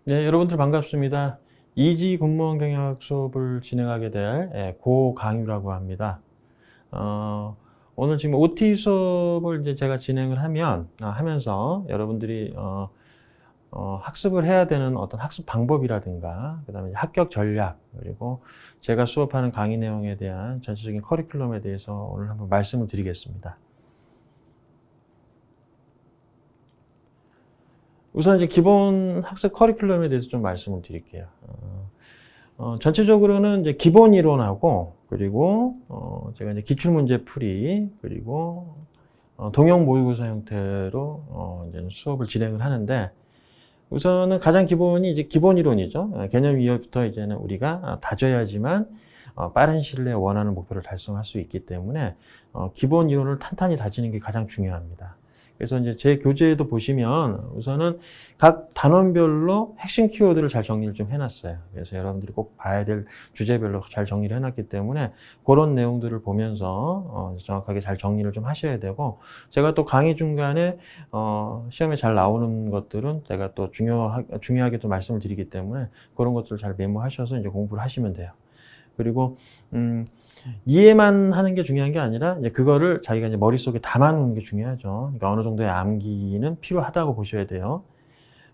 네, 여러분들 반갑습니다. 이지 공무원 경영학 수업을 진행하게 될 고강유라고 합니다. 오늘 지금 OT 수업을 이제 제가 진행을 하면서 여러분들이 학습을 해야 되는 어떤 학습 방법이라든가, 그다음에 합격 전략, 그리고 제가 수업하는 강의 내용에 대한 전체적인 커리큘럼에 대해서 오늘 한번 말씀을 드리겠습니다. 우선 이제 기본 학습 커리큘럼에 대해서 좀 말씀을 드릴게요. 전체적으로는 이제 기본 이론하고, 그리고 제가 이제 기출 문제 풀이, 그리고 동형 모의고사 형태로 이제 수업을 진행을 하는데, 우선은 가장 기본이 이제 기본 이론이죠. 개념 이해부터 이제는 우리가 다져야지만 빠른 시일 내에 원하는 목표를 달성할 수 있기 때문에 기본 이론을 탄탄히 다지는 게 가장 중요합니다. 그래서 이제 제 교재에도 보시면 우선은 각 단원별로 핵심 키워드를 잘 정리를 좀 해놨어요. 그래서 여러분들이 꼭 봐야 될 주제별로 잘 정리를 해놨기 때문에 그런 내용들을 보면서 정확하게 잘 정리를 좀 하셔야 되고, 제가 또 강의 중간에 시험에 잘 나오는 것들은 제가 또 중요하게 또 말씀을 드리기 때문에 그런 것들을 잘 메모하셔서 이제 공부를 하시면 돼요. 그리고 이해만 하는 게 중요한 게 아니라 이제 그거를 자기가 이제 머릿속에 담아놓는 게 중요하죠. 그러니까 어느 정도의 암기는 필요하다고 보셔야 돼요.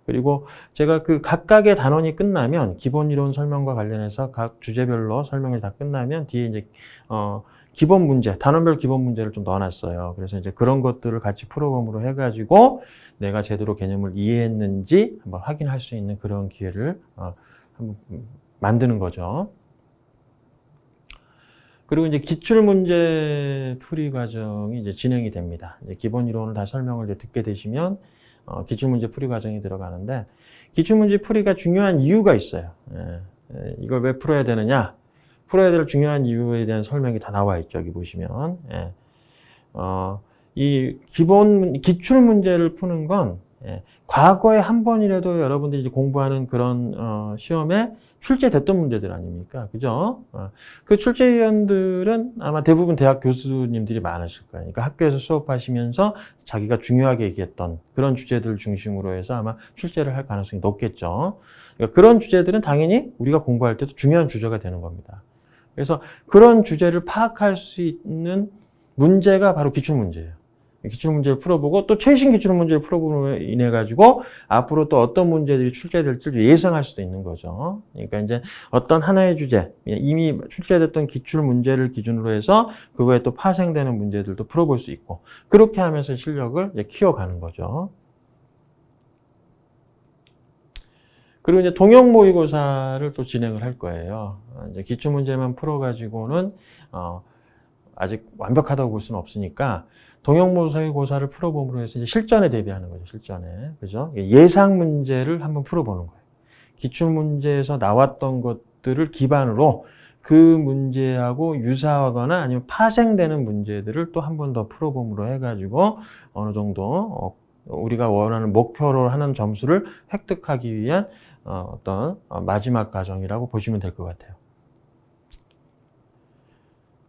그리고 제가 그 각각의 단원이 끝나면 기본 이론 설명과 관련해서 각 주제별로 설명이 다 끝나면 뒤에 이제 기본 문제, 단원별 기본 문제를 좀 넣어놨어요. 그래서 이제 그런 것들을 같이 프로그램으로 해가지고 내가 제대로 개념을 이해했는지 한번 확인할 수 있는 그런 기회를 한번 만드는 거죠. 그리고 이제 기출문제 풀이 과정이 이제 진행이 됩니다. 이제 기본 이론을 다 설명을 이제 듣게 되시면 기출문제 풀이 과정이 들어가는데, 기출문제 풀이가 중요한 이유가 있어요. 이걸 왜 풀어야 되느냐? 풀어야 될 중요한 이유에 대한 설명이 다 나와 있죠. 여기 보시면. 이 기본 기출문제를 푸는 건 과거에 한 번이라도 여러분들이 이제 공부하는 그런 시험에 출제됐던 문제들 아닙니까? 그죠? 그 출제위원들은 아마 대부분 대학 교수님들이 많으실 거예요. 그러니까 학교에서 수업하시면서 자기가 중요하게 얘기했던 그런 주제들 중심으로 해서 아마 출제를 할 가능성이 높겠죠. 그러니까 그런 주제들은 당연히 우리가 공부할 때도 중요한 주제가 되는 겁니다. 그래서 그런 주제를 파악할 수 있는 문제가 바로 기출문제예요. 기출문제를 풀어보고 또 최신 기출문제를 풀어보므로 인해 가지고 앞으로 또 어떤 문제들이 출제될지 예상할 수도 있는 거죠. 그러니까 이제 어떤 하나의 주제, 이미 출제됐던 기출문제를 기준으로 해서 그거에 또 파생되는 문제들도 풀어볼 수 있고, 그렇게 하면서 실력을 이제 키워가는 거죠. 그리고 이제 동형 모의고사를 또 진행을 할 거예요. 이제 기출문제만 풀어가지고는 아직 완벽하다고 볼 수는 없으니까 동형 모의고사를 풀어봄으로 해서 이제 실전에 대비하는 거죠. 실전에. 그죠? 예상 문제를 한번 풀어보는 거예요. 기출 문제에서 나왔던 것들을 기반으로 그 문제하고 유사하거나 아니면 파생되는 문제들을 또 한 번 더 풀어봄으로 해가지고 어느 정도 우리가 원하는 목표로 하는 점수를 획득하기 위한 어떤 마지막 과정이라고 보시면 될 것 같아요.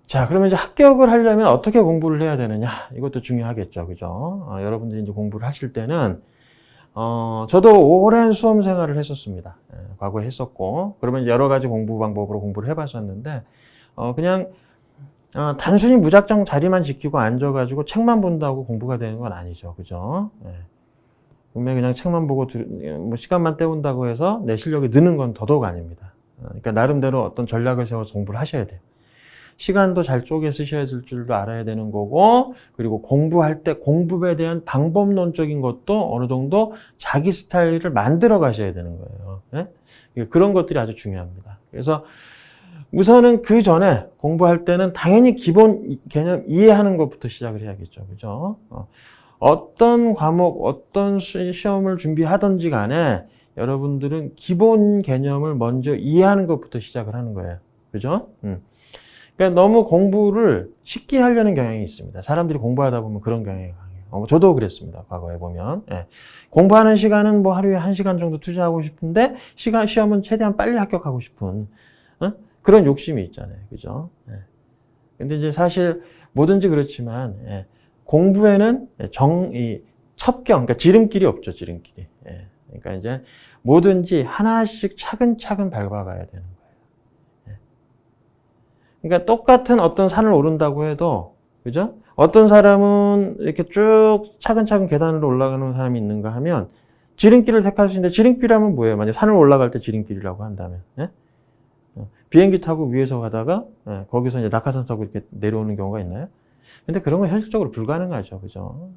자, 그러면 이제 합격을 하려면 어떻게 공부를 해야 되느냐? 이것도 중요하겠죠. 그죠? 여러분들이 이제 공부를 하실 때는, 저도 오랜 수험 생활을 했었습니다. 과거에 했었고, 그러면 여러 가지 공부 방법으로 공부를 해봤었는데, 그냥, 단순히 무작정 자리만 지키고 앉아가지고 책만 본다고 공부가 되는 건 아니죠. 그죠? 분명히 그냥 책만 보고 뭐 시간만 때운다고 해서 내 실력이 느는 건 더더욱 아닙니다. 그러니까 나름대로 어떤 전략을 세워서 공부를 하셔야 돼요. 시간도 잘 쪼개 쓰셔야 될 줄도 알아야 되는 거고, 그리고 공부할 때 공부에 대한 방법론적인 것도 어느 정도 자기 스타일을 만들어 가셔야 되는 거예요. 예? 그런 것들이 아주 중요합니다. 그래서 우선은 그 전에 공부할 때는 당연히 기본 개념 이해하는 것부터 시작을 해야겠죠. 그죠? 어떤 과목, 어떤 시험을 준비하든지 간에 여러분들은 기본 개념을 먼저 이해하는 것부터 시작을 하는 거예요. 그죠? 그러니까 너무 공부를 쉽게 하려는 경향이 있습니다. 사람들이 공부하다 보면 그런 경향이 강해요. 저도 그랬습니다. 과거에 보면. 공부하는 시간은 뭐 하루에 1시간 정도 투자하고 싶은데 시험은 최대한 빨리 합격하고 싶은 그런 욕심이 있잖아요. 그죠? 근데 이제 사실 뭐든지 그렇지만 공부에는 첩경, 그러니까 지름길이 없죠. 지름길이. 그러니까 이제 뭐든지 하나씩 차근차근 밟아가야 되는 거예요. 그러니까 똑같은 어떤 산을 오른다고 해도, 그죠? 어떤 사람은 이렇게 쭉 차근차근 계단으로 올라가는 사람이 있는가 하면 지름길을 택할 수 있는데, 지름길이라면 뭐예요? 만약 산을 올라갈 때 지름길이라고 한다면, 예? 비행기 타고 위에서 가다가 거기서 이제 낙하산 타고 이렇게 내려오는 경우가 있나요? 근데 그런 건 현실적으로 불가능하죠, 그죠?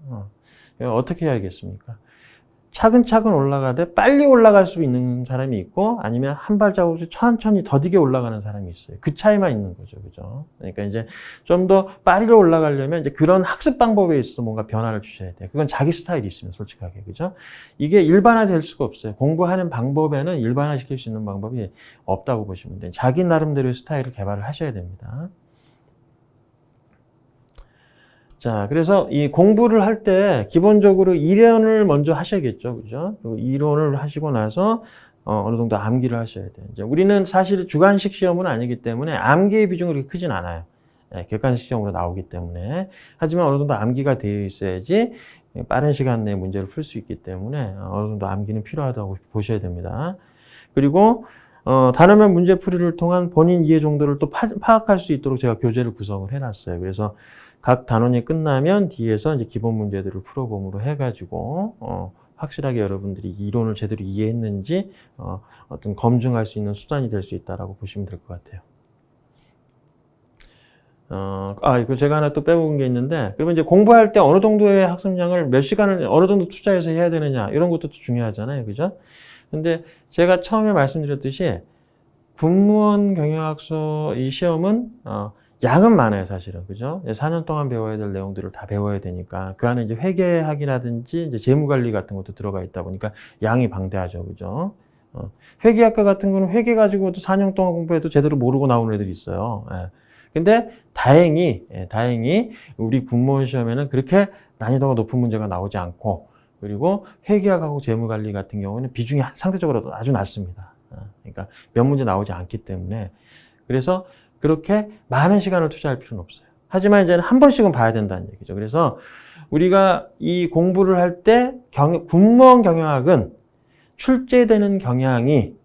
어떻게 해야겠습니까? 차근차근 올라가되 빨리 올라갈 수 있는 사람이 있고, 아니면 한 발자국씩 천천히 더디게 올라가는 사람이 있어요. 그 차이만 있는 거죠, 그죠? 그러니까 이제 좀 더 빨리 올라가려면 이제 그런 학습 방법에 있어서 뭔가 변화를 주셔야 돼요. 그건 자기 스타일이 있으면 솔직하게, 그죠? 이게 일반화될 수가 없어요. 공부하는 방법에는 일반화시킬 수 있는 방법이 없다고 보시면 돼요. 자기 나름대로의 스타일을 개발을 하셔야 됩니다. 자, 그래서 이 공부를 할 때 기본적으로 이론을 먼저 하셔야겠죠. 그죠? 그리고 이론을 하시고 나서 어느 정도 암기를 하셔야 돼요. 이제 우리는 사실 주관식 시험은 아니기 때문에 암기의 비중이 그렇게 크진 않아요. 객관식 시험으로 나오기 때문에. 하지만 어느 정도 암기가 되어 있어야지 빠른 시간 내에 문제를 풀 수 있기 때문에 어느 정도 암기는 필요하다고 보셔야 됩니다. 그리고 단어면 문제풀이를 통한 본인 이해 정도를 또 파악할 수 있도록 제가 교재를 구성을 해놨어요. 그래서 각 단원이 끝나면 뒤에서 이제 기본 문제들을 풀어봄으로 해가지고 확실하게 여러분들이 이론을 제대로 이해했는지 어떤 검증할 수 있는 수단이 될 수 있다라고 보시면 될 것 같아요. 이거 제가 하나 또 빼먹은 게 있는데, 그러면 이제 공부할 때 어느 정도의 학습량을 몇 시간을 어느 정도 투자해서 해야 되느냐, 이런 것도 중요하잖아요. 그죠? 근데 제가 처음에 말씀드렸듯이 군무원 경영학서 이 시험은 양은 많아요, 사실은. 그죠? 4년 동안 배워야 될 내용들을 다 배워야 되니까 그 안에 이제 회계학이라든지 이제 재무관리 같은 것도 들어가 있다 보니까 양이 방대하죠. 그죠? 회계학과 같은 거는 회계 가지고도 4년 동안 공부해도 제대로 모르고 나오는 애들이 있어요. 근데 다행히 우리 군무원 시험에는 그렇게 난이도가 높은 문제가 나오지 않고, 그리고 회계학하고 재무관리 같은 경우는 비중이 상대적으로 아주 낮습니다. 그러니까 몇 문제 나오지 않기 때문에, 그래서 그렇게 많은 시간을 투자할 필요는 없어요. 하지만 이제는 한 번씩은 봐야 된다는 얘기죠. 그래서 우리가 이 공부를 할 때 군무원 경영학은 출제되는 경향이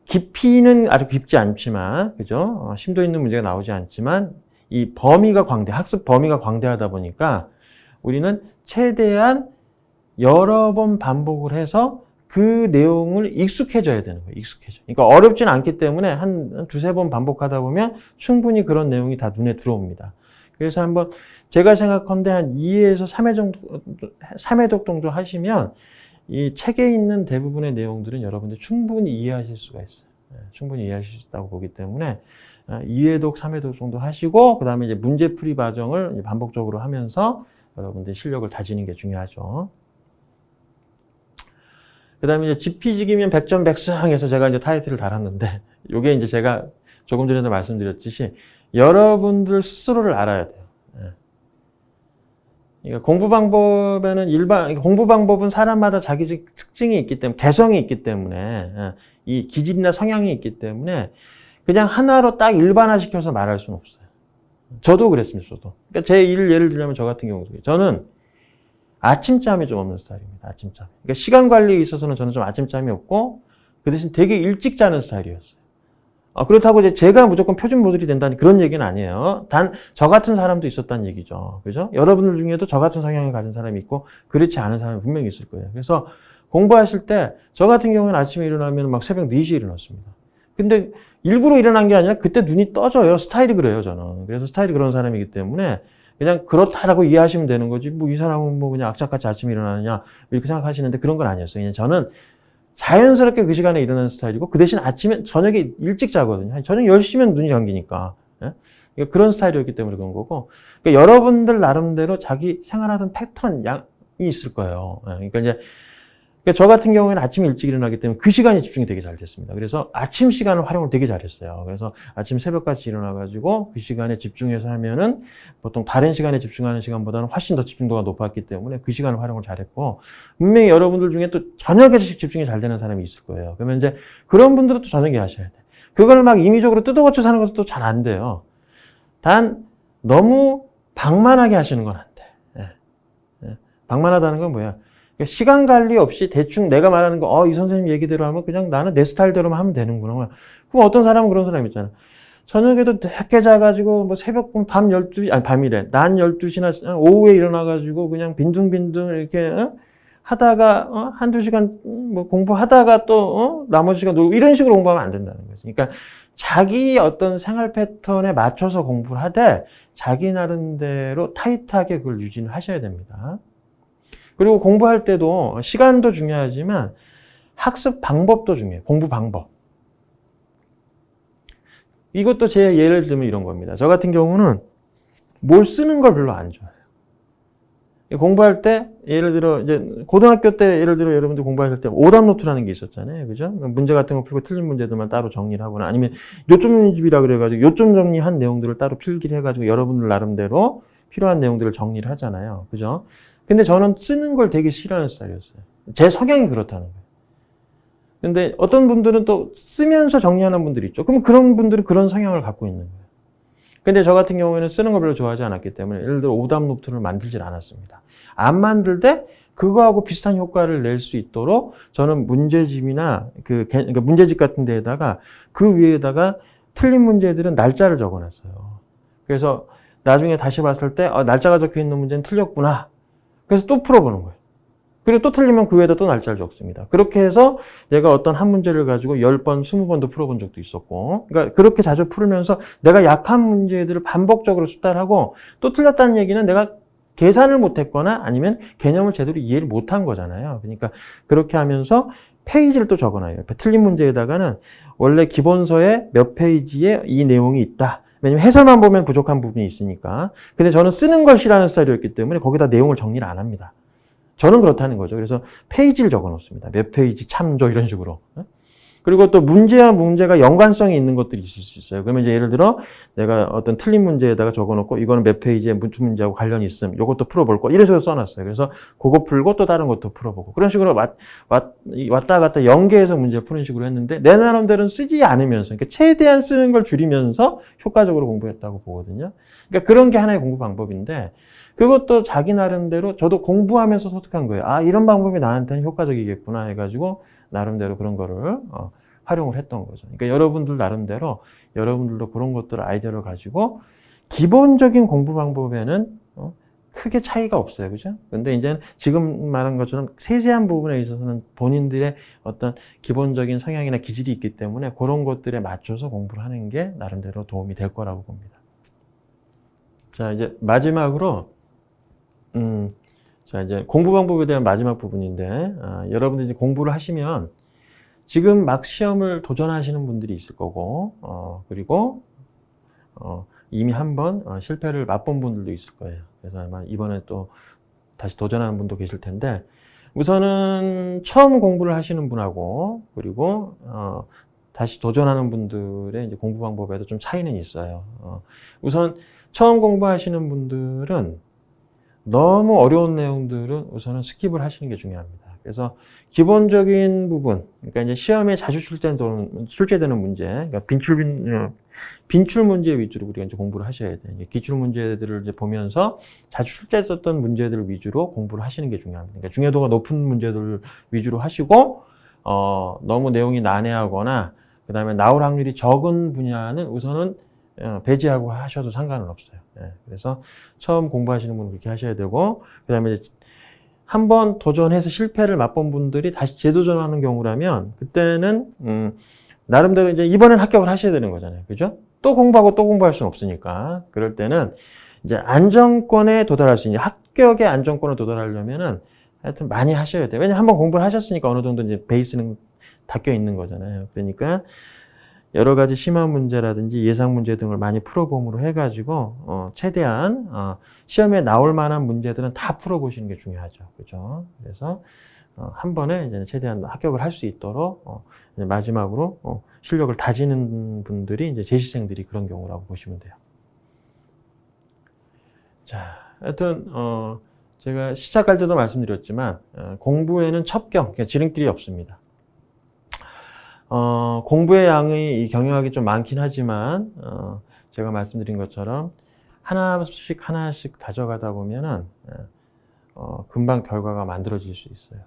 깊이는 아주 깊지 않지만, 그죠? 심도 있는 문제가 나오지 않지만 이 범위가 학습 범위가 광대하다 보니까 우리는 최대한 여러 번 반복을 해서 그 내용을 익숙해져야 되는 거예요. 그러니까 어렵진 않기 때문에 한 두세 번 반복하다 보면 충분히 그런 내용이 다 눈에 들어옵니다. 그래서 한번 제가 생각컨대 한 2에서 3회독 정도 하시면 이 책에 있는 대부분의 내용들은 여러분들 충분히 이해하실 수가 있어요. 충분히 이해하실 수 있다고 보기 때문에 2회독, 3회독 정도 하시고, 그 다음에 이제 문제풀이 과정을 반복적으로 하면서 여러분들 실력을 다지는 게 중요하죠. 그 다음에 이제 지피지기면 100점 백승해서 제가 이제 타이틀을 달았는데, 요게 이제 제가 조금 전에도 말씀드렸듯이 여러분들 스스로를 알아야 돼요. 그러니까 공부 방법은 사람마다 자기 특징이 있기 때문에, 개성이 있기 때문에, 이 기질이나 성향이 있기 때문에 그냥 하나로 딱 일반화시켜서 말할 수는 없어요. 저도 그랬습니다, 저도. 그러니까 제 예를 들자면 저 같은 경우도. 저는 아침잠이 좀 없는 스타일입니다, 아침잠. 그러니까 시간 관리에 있어서는 저는 좀 아침잠이 없고, 그 대신 되게 일찍 자는 스타일이었어요. 그렇다고 이제 제가 무조건 표준 모델이 된다는 그런 얘기는 아니에요. 단, 저 같은 사람도 있었다는 얘기죠. 그죠? 여러분들 중에도 저 같은 성향을 가진 사람이 있고, 그렇지 않은 사람이 분명히 있을 거예요. 그래서 공부하실 때, 저 같은 경우는 아침에 일어나면 막 새벽 4시에 일어났습니다. 근데 일부러 일어난 게 아니라 그때 눈이 떠져요. 스타일이 그래요, 저는. 그래서 스타일이 그런 사람이기 때문에 그냥 그렇다라고 이해하시면 되는 거지. 뭐 이 사람은 뭐 그냥 악착같이 아침에 일어나느냐, 이렇게 생각하시는데 그런 건 아니었어요. 그냥 저는 자연스럽게 그 시간에 일어나는 스타일이고, 그 대신 저녁에 일찍 자거든요. 저녁 10시면 눈이 감기니까. 그러니까 그런 스타일이었기 때문에 그런 거고. 그러니까 여러분들 나름대로 자기 생활하던 패턴 양이 있을 거예요. 그러니까 이제 저 같은 경우에는 아침에 일찍 일어나기 때문에 그 시간에 집중이 되게 잘 됐습니다. 그래서 아침 시간을 활용을 되게 잘했어요. 그래서 아침 새벽까지 일어나가지고 그 시간에 집중해서 하면은 보통 다른 시간에 집중하는 시간보다는 훨씬 더 집중도가 높았기 때문에 그 시간을 활용을 잘했고, 분명히 여러분들 중에 또 저녁에 집중이 잘 되는 사람이 있을 거예요. 그러면 이제 그런 분들은 또 저녁에 하셔야 돼. 그걸 막 임의적으로 뜯어고쳐 사는 것도 또 잘 안 돼요. 단 너무 방만하게 하시는 건 안 돼. 방만하다는 건 뭐야? 그러니까 시간 관리 없이 대충 내가 말하는 거, 이 선생님 얘기대로 하면 그냥 나는 내 스타일대로만 하면 되는구나. 그럼 어떤 사람은 그런 사람 있잖아. 저녁에도 늦게 자가지고, 뭐 새벽, 밤 12시, 아니, 밤이래. 낮 12시나 오후에 일어나가지고 그냥 빈둥빈둥 이렇게, 하다가, 한두 시간 뭐 공부하다가 또, 나머지 시간 놀고 이런 식으로 공부하면 안 된다는 거지. 그러니까 자기 어떤 생활 패턴에 맞춰서 공부를 하되 자기 나름대로 타이트하게 그걸 유지를 하셔야 됩니다. 그리고 공부할 때도 시간도 중요하지만 학습 방법도 중요해요. 공부 방법. 이것도 제 예를 들면 이런 겁니다. 저 같은 경우는 뭘 쓰는 걸 별로 안 좋아해요. 공부할 때 예를 들어 이제 고등학교 때 예를 들어 여러분들 공부하실 때 오답 노트라는 게 있었잖아요. 그죠? 문제 같은 거 풀고 틀린 문제들만 따로 정리를 하거나 아니면 요점집이라 그래가지고 요점 정리한 내용들을 따로 필기를 해가지고 여러분들 나름대로 필요한 내용들을 정리를 하잖아요. 그죠? 근데 저는 쓰는 걸 되게 싫어하는 스타일이었어요. 제 성향이 그렇다는 거예요. 근데 어떤 분들은 또 쓰면서 정리하는 분들이 있죠. 그럼 그런 분들은 그런 성향을 갖고 있는 거예요. 근데 저 같은 경우에는 쓰는 걸 별로 좋아하지 않았기 때문에 예를 들어 오답 노트를 만들질 않았습니다. 안 만들 때 그거하고 비슷한 효과를 낼 수 있도록 저는 문제집이나 그러니까 문제집 같은 데에다가 그 위에다가 틀린 문제들은 날짜를 적어놨어요. 그래서 나중에 다시 봤을 때 날짜가 적혀 있는 문제는 틀렸구나. 그래서 또 풀어보는 거예요. 그리고 또 틀리면 그 위에다 또 날짜를 적습니다. 그렇게 해서 내가 어떤 한 문제를 가지고 10번, 20번도 풀어본 적도 있었고, 그러니까 그렇게 자주 풀으면서 내가 약한 문제들을 반복적으로 수달하고 또 틀렸다는 얘기는 내가 계산을 못했거나 아니면 개념을 제대로 이해를 못한 거잖아요. 그러니까 그렇게 하면서 페이지를 또 적어놔요. 틀린 문제에다가는 원래 기본서에 몇 페이지에 이 내용이 있다. 왜냐면 해설만 보면 부족한 부분이 있으니까. 근데 저는 쓰는 걸 싫어하는 스타일이었기 때문에 거기다 내용을 정리를 안 합니다. 저는 그렇다는 거죠. 그래서 페이지를 적어 놓습니다. 몇 페이지 참조 이런 식으로. 그리고 또 문제와 문제가 연관성이 있는 것들이 있을 수 있어요. 그러면 이제 예를 들어 내가 어떤 틀린 문제에다가 적어 놓고 이거는 몇 페이지에 무슨 문제하고 관련이 있음. 이것도 풀어볼 거. 이래서 써놨어요. 그래서 그거 풀고 또 다른 것도 풀어보고. 그런 식으로 왔다 갔다 연계해서 문제를 푸는 식으로 했는데 내 나름대로는 쓰지 않으면서 그러니까 최대한 쓰는 걸 줄이면서 효과적으로 공부했다고 보거든요. 그러니까 그런 게 하나의 공부 방법인데 그것도 자기 나름대로 저도 공부하면서 소득한 거예요. 이런 방법이 나한테는 효과적이겠구나 해가지고 나름대로 그런 거를 활용을 했던 거죠. 그러니까 여러분들 나름대로 여러분들도 그런 것들 아이디어를 가지고 기본적인 공부 방법에는 크게 차이가 없어요. 그죠? 근데 이제 지금 말한 것처럼 세세한 부분에 있어서는 본인들의 어떤 기본적인 성향이나 기질이 있기 때문에 그런 것들에 맞춰서 공부를 하는 게 나름대로 도움이 될 거라고 봅니다. 자, 이제 마지막으로 자, 이제 공부 방법에 대한 마지막 부분인데, 여러분들이 이제 공부를 하시면 지금 막 시험을 도전하시는 분들이 있을 거고, 그리고, 이미 한번 실패를 맛본 분들도 있을 거예요. 그래서 아마 이번에 또 다시 도전하는 분도 계실 텐데, 우선은 처음 공부를 하시는 분하고, 그리고, 다시 도전하는 분들의 이제 공부 방법에도 좀 차이는 있어요. 우선 처음 공부하시는 분들은 너무 어려운 내용들은 우선은 스킵을 하시는 게 중요합니다. 그래서 기본적인 부분, 그러니까 이제 시험에 자주 출제되는 문제, 그러니까 빈출 문제 위주로 우리가 이제 공부를 하셔야 돼요. 기출 문제들을 이제 보면서 자주 출제됐던 문제들 위주로 공부를 하시는 게 중요합니다. 그러니까 중요도가 높은 문제들 위주로 하시고, 너무 내용이 난해하거나, 그 다음에 나올 확률이 적은 분야는 우선은 배제하고 하셔도 상관은 없어요. 그래서 처음 공부하시는 분은 그렇게 하셔야 되고, 그 다음에 한번 도전해서 실패를 맛본 분들이 다시 재도전하는 경우라면, 그때는, 나름대로 이제 이번엔 합격을 하셔야 되는 거잖아요. 그죠? 또 공부하고 또 공부할 수는 없으니까. 그럴 때는 이제 안정권에 도달할 수 있는, 합격의 안정권에 도달하려면은 하여튼 많이 하셔야 돼요. 왜냐면 한번 공부를 하셨으니까 어느 정도 이제 베이스는 닦여 있는 거잖아요. 그러니까 여러 가지 심화 문제라든지 예상 문제 등을 많이 풀어봄으로 해가지고 최대한 시험에 나올 만한 문제들은 다 풀어보시는 게 중요하죠. 그죠? 그래서 한 번에 이제 최대한 합격을 할 수 있도록 이제 마지막으로 실력을 다지는 분들이 이제 재시생들이 그런 경우라고 보시면 돼요. 자, 하여튼 제가 시작할 때도 말씀드렸지만 공부에는 첩경, 그러니까 지름길이 없습니다. 공부의 양이 경영학이 좀 많긴 하지만, 제가 말씀드린 것처럼 하나씩 하나씩 다져가다 보면은, 금방 결과가 만들어질 수 있어요.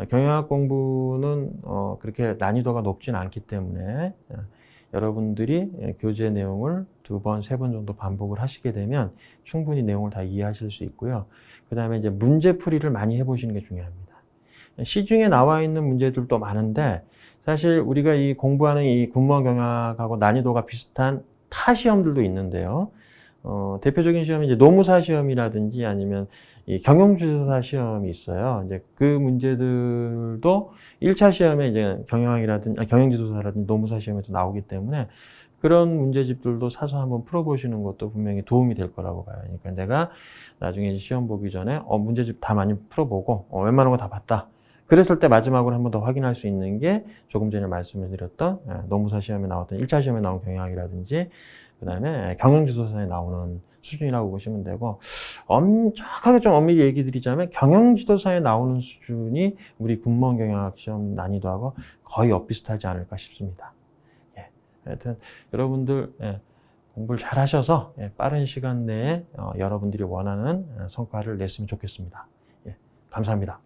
경영학 공부는 그렇게 난이도가 높진 않기 때문에 여러분들이 교재 내용을 2번, 3번 정도 반복을 하시게 되면 충분히 내용을 다 이해하실 수 있고요. 그 다음에 이제 문제풀이를 많이 해보시는 게 중요합니다. 시중에 나와 있는 문제들도 많은데 사실 우리가 이 공부하는 이 군무원 경영학하고 난이도가 비슷한 타 시험들도 있는데요. 대표적인 시험이 이제 노무사 시험이라든지 아니면 이 경영지도사 시험이 있어요. 이제 그 문제들도 1차 시험에 이제 경영학이라든지, 경영지도사라든지 노무사 시험에서 나오기 때문에 그런 문제집들도 사서 한번 풀어보시는 것도 분명히 도움이 될 거라고 봐요. 그러니까 내가 나중에 시험 보기 전에 문제집 다 많이 풀어보고 웬만한 거 다 봤다. 그랬을 때 마지막으로 한 번 더 확인할 수 있는 게 조금 전에 말씀을 드렸던 노무사 시험에 나왔던 1차 시험에 나온 경영학이라든지 그 다음에 경영지도사에 나오는 수준이라고 보시면 되고, 정확하게 좀 엄밀히 얘기 드리자면 경영지도사에 나오는 수준이 우리 군무원 경영학 시험 난이도하고 거의 엇비슷하지 않을까 싶습니다. 예. 하여튼 여러분들 공부를 잘 하셔서 빠른 시간 내에 여러분들이 원하는 성과를 냈으면 좋겠습니다. 예. 감사합니다.